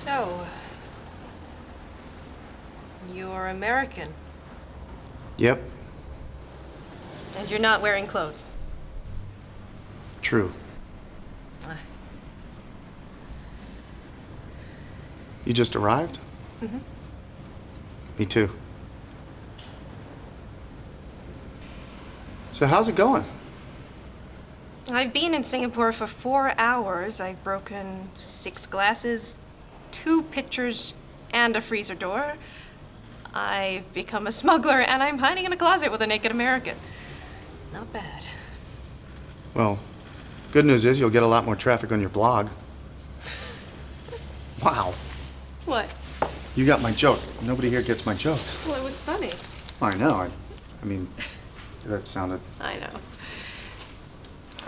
So, you're American, Yep, and you're not wearing clothes. true. Uh, You just arrived? Mm-hmm. Me too. So how's it going? I've been in Singapore for 4 hours. I've broken 6 glasses, 2 pitchers, and a freezer door. I've become a smuggler, and I'm hiding in a closet with a naked American. Not bad. Well, good news is you'll get a lot more traffic on your blog. Wow, What? you got my joke. Nobody here gets my jokes. Well, it was funny. I know. I mean, that sounded... I know.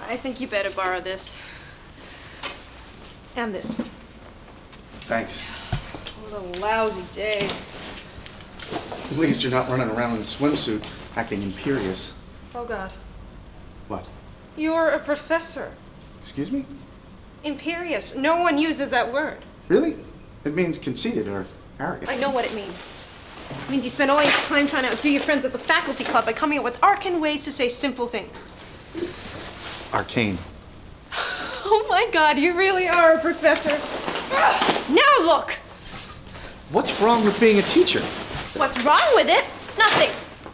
I think you better borrow this. And this. Thanks. What a lousy day. At least you're not running around in a swimsuit acting imperious. Oh, God. What? You're a professor. Excuse me? Imperious. No one uses that word. Really? It means conceited or arrogant. I know what it means. It means you spend all your time trying to outdo your friends at the faculty club by coming up with arcane ways to say simple things. Arcane. Oh my God, you really are a professor. Now look! What's wrong with being a teacher? What's wrong with it? Nothing.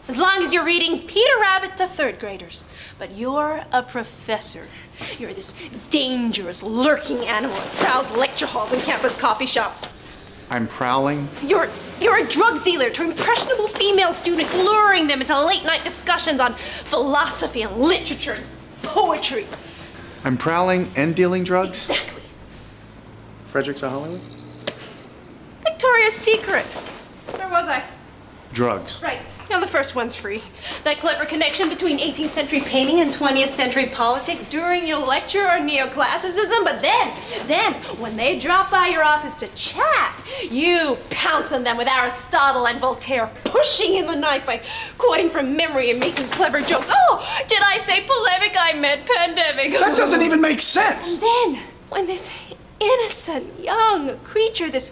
As long as you're reading Peter Rabbit to 3rd graders. But you're a professor. You're this dangerous, lurking animal that prowls lecture halls and campus coffee shops. I'm prowling. You're a drug dealer to impressionable female students, luring them into late-night discussions on philosophy and literature and poetry. I'm prowling and dealing drugs. Exactly. Frederick's of Hollywood? Victoria's Secret. Where was I? Drugs. Right. Now the first one's free. That clever connection between 18th century painting and 20th century politics during your lecture on neoclassicism. But then, when they drop by your office to chat, you pounce on them with Aristotle and Voltaire, pushing in the knife by quoting from memory and making clever jokes. Oh, did I say polemic? I meant pandemic. That doesn't even make sense! And then, when this innocent young creature, this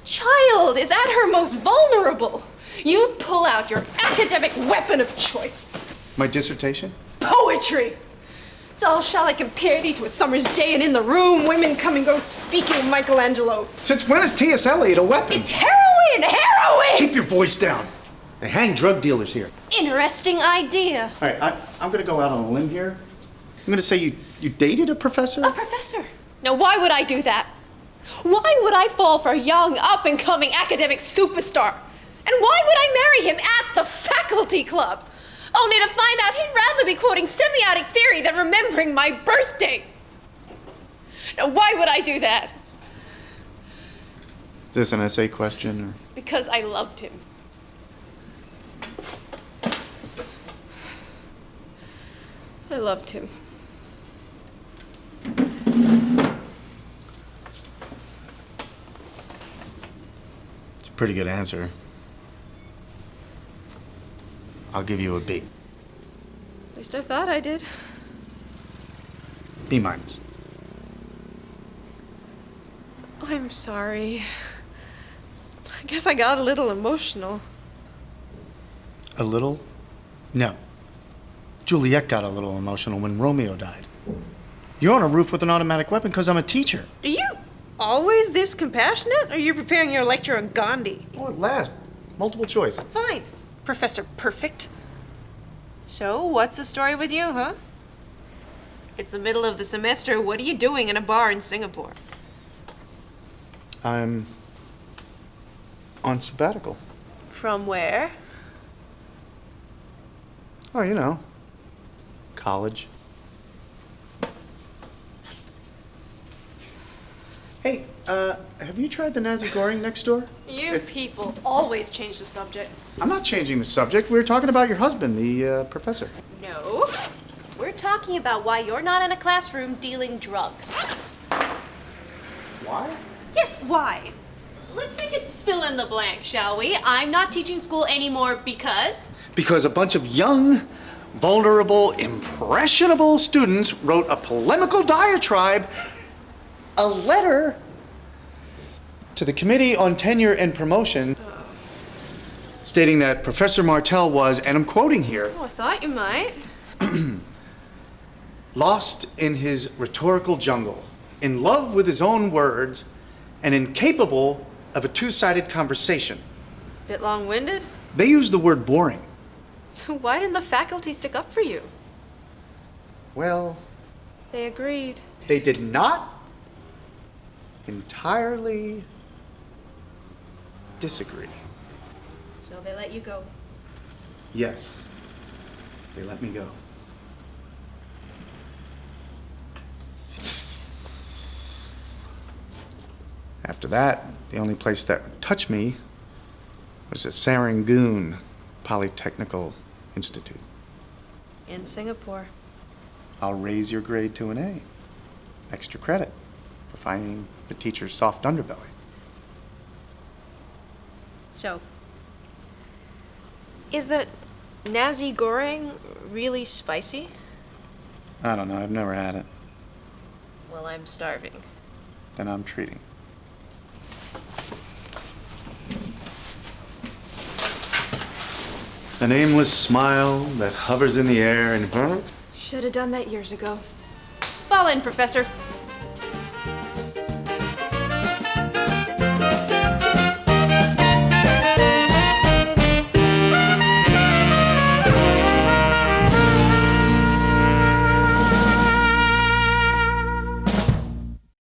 child, is at her most vulnerable, you pull out your academic weapon of choice. My dissertation? Poetry! So shall I compare thee to a summer's day and in the room women come and go speaking of Michelangelo? Since when is T.S. Eliot a weapon? It's heroin! Heroin! Keep your voice down. They hang drug dealers here. Interesting idea. All right, I'm gonna go out on a limb here. I'm gonna say you dated a professor? A professor. Now why would I do that? Why would I fall for a young, up-and-coming academic superstar? And why would I marry him at the faculty club? Only to find out he'd rather be quoting semiotic theory than remembering my birthday. Now, why would I do that? Is this an essay question? Or? Because I loved him. I loved him. It's a pretty good answer. I'll give you a B. At least I thought I did. B minus. I'm sorry. I guess I got a little emotional. A little? No. Juliet got a little emotional when Romeo died. You're on a roof with an automatic weapon because I'm a teacher. Are you always this compassionate? Or are you preparing your lecture on Gandhi? Well, at last. Multiple choice. Fine, Professor Perfect. So, what's the story with you, huh? It's the middle of the semester. What are you doing in a bar in Singapore? I'm on sabbatical. From where? Oh, you know, college. Hey, have you tried the Nazi Goring next door? You people always change the subject. I'm not changing the subject. We were talking about your husband, the professor. No. We're talking about why you're not in a classroom dealing drugs. Why? Yes, why? Let's make it fill in the blank, shall we? I'm not teaching school anymore because... Because a bunch of young, vulnerable, impressionable students wrote a polemical diatribe, a letter to the Committee on Tenure and Promotion, stating that Professor Martell was, and I'm quoting here, Oh, I thought you might. lost in his rhetorical jungle, in love with his own words, and incapable of a two-sided conversation. Bit long-winded? They used the word boring. So why didn't the faculty stick up for you? Well, They agreed. they did not entirely disagree. So they let you go. Yes, they let me go. After that, the only place that would touch me was at Serangoon Polytechnical Institute. In Singapore. I'll raise your grade to an A. Extra credit for finding the teacher's soft underbelly. So, is that nasi goreng really spicy? I don't know, I've never had it. Well, I'm starving. Then I'm treating. An aimless smile that hovers in the air and Should have done that years ago. Fall in, Professor.